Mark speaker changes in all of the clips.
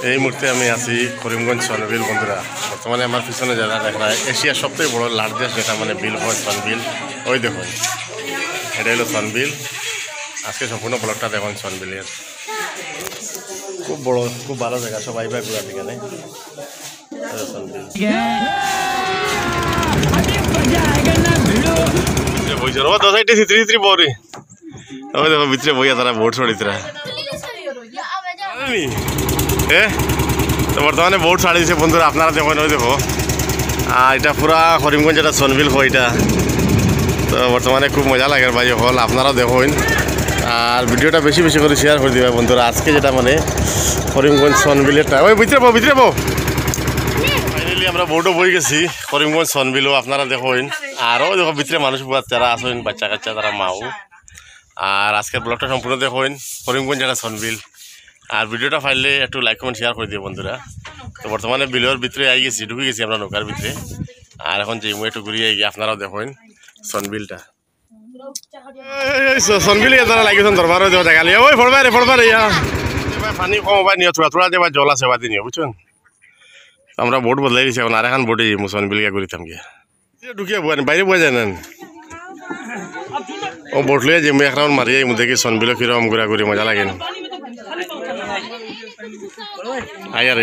Speaker 1: এই মুহূর্তে আমি আছি করিমগঞ্জ সনবিল বন্ধুরা। বর্তমানে আমার পিছনে যারা দেখা যায় এশিয়ার সবথেকে বড় লার্জেস্ট যেটা মানে বিল হয় সনবিল। ওই দেখুন এটা হলো সনবিল। আজকে সম্পূর্ণ ব্লকটা দেখুন সনবিলের। খুব বড়, খুব ভালো জায়গা, সবাই ভাই ঘুরা এখানে সনবিল। দেখো ভিতরে বইয়া তারা ভোট ছড়িতরা তো বর্তমানে বোট ছাড়ি দিয়েছে বন্ধুরা, আপনারা দেখুন ওই দেখো। আর এটা পুরা করিমগঞ্জ এটা সনবিল হয় এটা। তো বর্তমানে খুব মজা লাগে ভাই হল, আপনারাও দেখুন। আর ভিডিওটা বেশি বেশি করে শেয়ার করে দিবে বন্ধুরা। আজকে যেটা মানে করিমগঞ্জ সনবিলেরটা ওই ভিতরে বো ফাইনালি আমরা বোটও বই গেছি করিমগঞ্জ সনবিলও, আপনারা দেখুন। আরও দেখো ভিতরে মানুষ যারা আসেন বাচ্চা কাচ্চা তারা মাও। আর আজকের ব্লগটা সম্পূর্ণ দেখুন করিমগঞ্জ এটা সনবিল। আর ভিডিওটা ফাইলে একটু লাইক কমেন্ট শেয়ার করে দিও বন্ধুরা। তো বর্তমানে বিলের ভিতরে আই গেছি, ঢুকে গেছি আমরা নৌকার ভিতরে। আর এখন যে একটু ঘুরিয়ে গিয়ে আপনারাও দেখুন সনবিলটা। সনবিল তারা লাগিয়েছেন দরবারও দেওয়া দেখা লিয়া ওই ফড়বারে ইয়া পানি কম বা নিয়ে থোড়া দেবা জল আছে বাদি নিয়ে বুঝছেন। আমরা বোট বদলাই দিছি এখন, আর এখন বোটে সনবিল গিয়ে ঘুরিতাম গিয়ে ঢুকিয়ে বাইরে বোয়া যায় না। ও বোট লিয়ে যে এক রাউন্ড মারিয়ে দেখি সনবিল কিরকম ঘুরা ঘুরি মজা লাগে না। আয়ার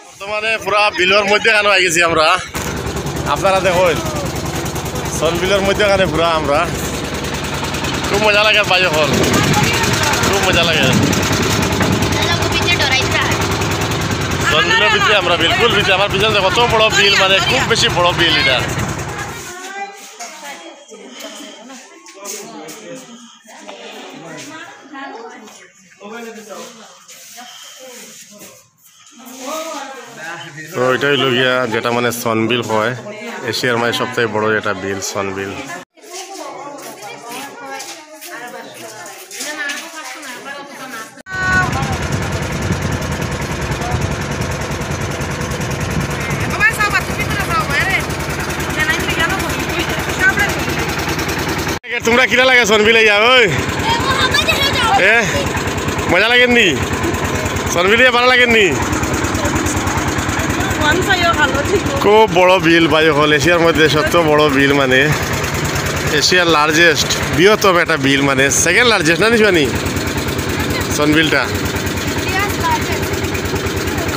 Speaker 1: বর্তমানে পুরা বিলের মধ্যে কেন আই গেছি আমরা, আপনারা দেখুন সনবিলের মধ্যে কেন পুরা আমরা। খুব মজা লাগে বাইরে হল, খুব মজা লাগে সনবিলের ভিতরে আমরা বিলকুল ভিতরে। আমার পিছনে কত বড় বিল, মানে খুব বেশি বড় বিল এটা। তো এটা হইল গিয়া যেটা মানে সনবিল হয় এশিয়ার মানে সবথেকে বড় এটা বিল সনবিল। তোমরা কিনা লাগে সনবিলে ইয়া ওই মজা লাগেননি? সনবিলে ভালো লাগেননি? খুব বড় বিল ভাই হল, এশিয়ার মধ্যে সবচেয়ে বড় বিল, মানে এশিয়ার লার্জেস্ট বৃহত্তম একটা বিল, মানে সেকেন্ড লার্জেস্ট না নিশানি সনবিলটা।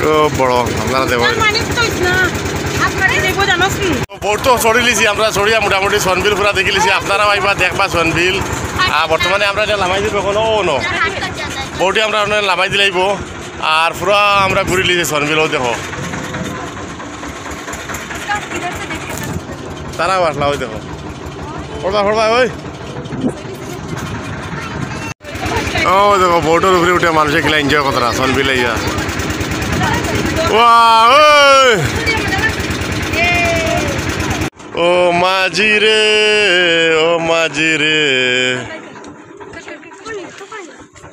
Speaker 1: খুব বড়, আপনারা দেখুন। বোট তো চড়ি লিছি আমরা, চড়িয়া মোটামুটি সনবিল পুরা দেখি লিছি। আপনারা আইবা দেখবা সনবিল। আর বর্তমানে আমরা এটা নামাই দিব কোনো ন বোটে আমরা নামাই দিলাইব। আর পুরা আমরা ঘুরি লিছি সনবিলও দেখো। তারাও আসলা ওই দেখো ফড়বা ওই ও দেখো বোটের উপরে উঠে মানুষে খেলা এনজয় কতটা সনবিলে ইয়া। ও মাঝি রে ও মাঝি রে।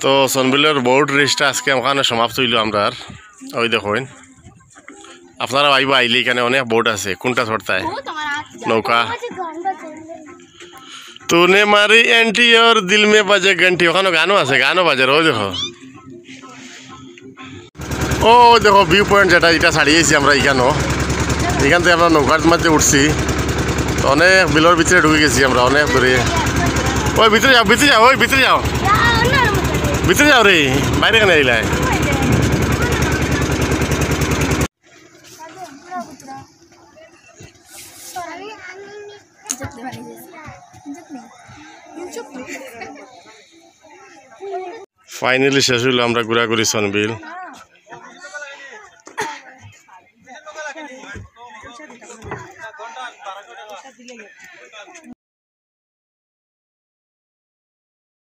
Speaker 1: তো সনবিলের বোট রেসটা আজকে ওখানে সমাপ্ত হইল আমরা। ওই দেখুন আপনারা আইবা, আইলে এখানে অনেক বোট আছে। কোনটা ছড়তায় নৌকা তুনে মারি এন্টি और दिल में বাজে ঘন্টি, ওখানে গানও আছে, গানও বাজে। ওই দেখো ও দেখো ভিউ পয়েন্ট যেটা এটা ছাড়িয়েছি আমরা এখান থেকে আমরা নৌকার মধ্যে উঠছি। অনেক বিলের ভিতরে ঢুকে গেছি আমরা অনেক দূরে। ওই ভিতরে যাও ওই ভিতরে যাও রে, বাইরে কেন আইলাই? ফাইনালি শেষ হইল আমরা ঘোরাঘুরি সনবিল।